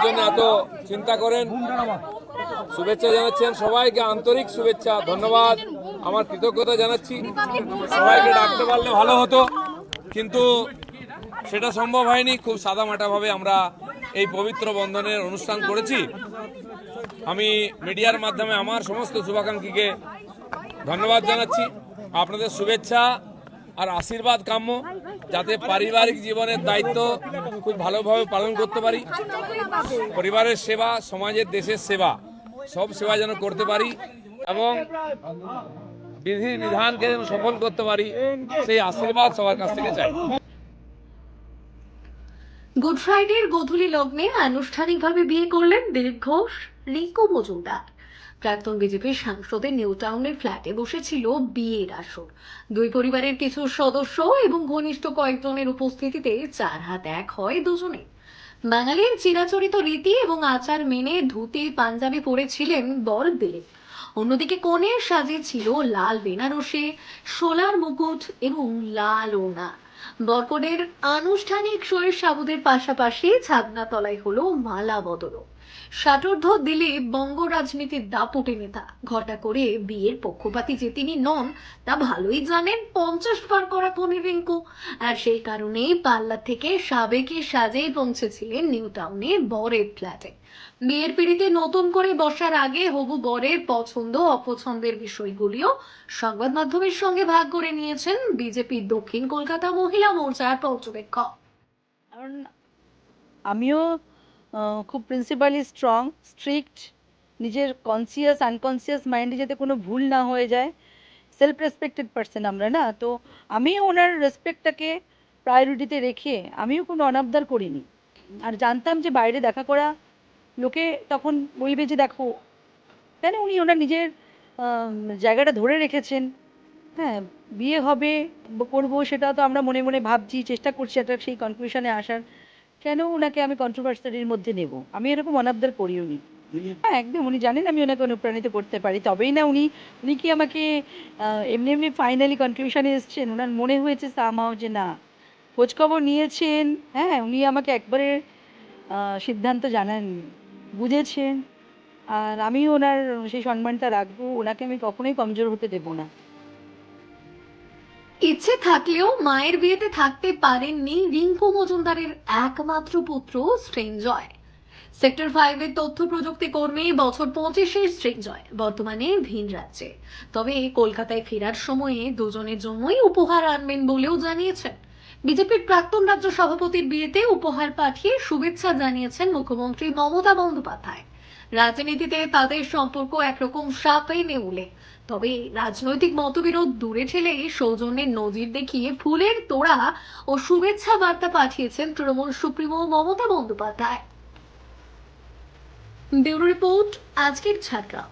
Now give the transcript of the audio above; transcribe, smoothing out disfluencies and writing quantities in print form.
জন্য এত চিন্তা করেন। শুভেচ্ছা জানাচ্ছেন সবাইকে, আন্তরিক শুভেচ্ছা, ধন্যবাদ, আমার কৃতজ্ঞতা জানাচ্ছি। সবাইকে ডাকতে পারলে ভালো হতো, কিন্তু সেটা সম্ভব হয়নি। খুব সাদামাটাভাবে আমরা এই পবিত্র বন্ধনের অনুষ্ঠান করেছি। আমি মিডিয়ার মাধ্যমে আমার সমস্ত শুভাকাঙ্ক্ষীকে ধন্যবাদ জানাচ্ছি। আপনাদের শুভেচ্ছা আর আশীর্বাদ কাম্য, যাতে পারিবারিক জীবনের দায়িত্ব খুব ভালোভাবে পালন করতে পারি। পরিবারের সেবা, সমাজের, দেশের সেবা, সব সেবা যেন করতে পারি এবং বিধি বিধানকে যেন সফল করতে পারি, সেই আশীর্বাদ সবার কাছ থেকে চাই। গুড ফ্রাইডের গোধূলি লগ্নে আনুষ্ঠানিকভাবে বিয়ে করলেন দিলীপ ঘোষ, রিঙ্কু মজুমদার। প্রাক্তন বিজেপির সাংসদের নিউ টাউনের ফ্ল্যাটে বসেছিল বিয়ের আসর। দুই পরিবারের কিছু সদস্য এবং ঘনিষ্ঠ কয়েকজনের উপস্থিতিতে চার হাত এক হয় দুজনে। বাঙালির চিরাচরিত রীতি এবং আচার মেনে ধুতি পাঞ্জাবি পরেছিলেন বর দিলীপ। অন্যদিকে কনের সাজে ছিল লাল বেনারসে, সোলার মুকুট এবং লাল ওড়না। বরকনের আনুষ্ঠানিক শরীর সাবুদের পাশাপাশি ছাদনাতলায় হলো মালা বদল। ষাটোর্ধ্ব দিলীপ বঙ্গ রাজনীতির দাপুটে নেতা। ঘটা করে বিয়ের পক্ষপাতী যে তিনি নন তা ভালোই জানেন 50 পার করা কনে রিঙ্কু। আর সেই কারণেই পাল্লা থেকে সাবেকি সাজেই পৌঁছেছিলেন নিউ টাউনে বরের ফ্ল্যাটে। বিয়ের পিড়িতে নতুন করে বসার আগে হবু বরের পছন্দ অপছন্দের বিষয়গুলিও সংবাদ মাধ্যমের সঙ্গে ভাগ করে নিয়েছেন বিজেপি দক্ষিণ কলকাতা মহিলা মোর্চার পর্যবেক্ষক। কারণ আমিও খুব প্রিন্সিপালি স্ট্রং, স্ট্রিক্ট, নিজের কনসিয়াস আনকনসিয়াস মাইন্ডে যাতে কোনো ভুল না হয়ে যায়। সেলফ রেসপেক্টেড পার্সন আমরা, না? তো আমিও ওনার রেসপেক্টটাকে প্রায়োরিটিতে রেখে আমিও কোনো অনাবদার করিনি। আর জানতাম যে বাইরে দেখা করা লোকে তখন বলবে যে দেখো, কেন উনি ওনার নিজের জায়গাটা ধরে রেখেছেন। হ্যাঁ, বিয়ে হবে করবো, সেটা তো আমরা মনে মনে ভাবছি, চেষ্টা করছি একটা সেই কনক্লুশনে আসার। কেন ওনাকে আমি কন্ট্রোভার্সির মধ্যে নেব? আমি এরকম অনাবদার করিও নি। হ্যাঁ, একদম উনি জানেন আমি ওনাকে অনুপ্রাণিত করতে পারি, তবেই না উনি উনি কি আমাকে এমনি এমনি ফাইনালি কনক্লুশনে এসছেন। ওনার মনে হয়েছে সামহাও যে না, খোঁজখবর নিয়েছেন। হ্যাঁ, উনি আমাকে একবারে সিদ্ধান্ত জানান, বুঝেছেন। আর আমি ওনার সেই সম্মানটা রাখবো, ওনাকে আমি কখনোই কমজোর হতে দেবো না। ইচ্ছে থাকলেও মায়ের বিয়েতে থাকতে পারেননি রিঙ্কু মজুমদারের একমাত্র পুত্র সৃঞ্জয়। সেক্টর 5-এর তথ্য প্রযুক্তি কর্মী, বছর 25-এর সৃঞ্জয় বর্তমানে ভিন রাজ্যে। তবে কলকাতায় ফেরার সময়ে দুজনের জন্যই উপহার আনবেন বলেও জানিয়েছেন। বিজেপির প্রাক্তন রাজ্য সভাপতির বিয়েতে উপহার পাঠিয়ে শুভেচ্ছা জানিয়েছেন মুখ্যমন্ত্রী মমতা বন্দ্যোপাধ্যায়। রাজনীতিতে তাদের সম্পর্ক একরকম সাপে নেউলে। তবে রাজনৈতিক মতবিরোধ দূরে ঠেলে সৌজন্যের নজির দেখিয়ে ফুলের তোড়া ও শুভেচ্ছা বার্তা পাঠিয়েছেন Trinamool supremo Mamata Bandyopadhyay. Bureau report, আজকের ছাত্রা।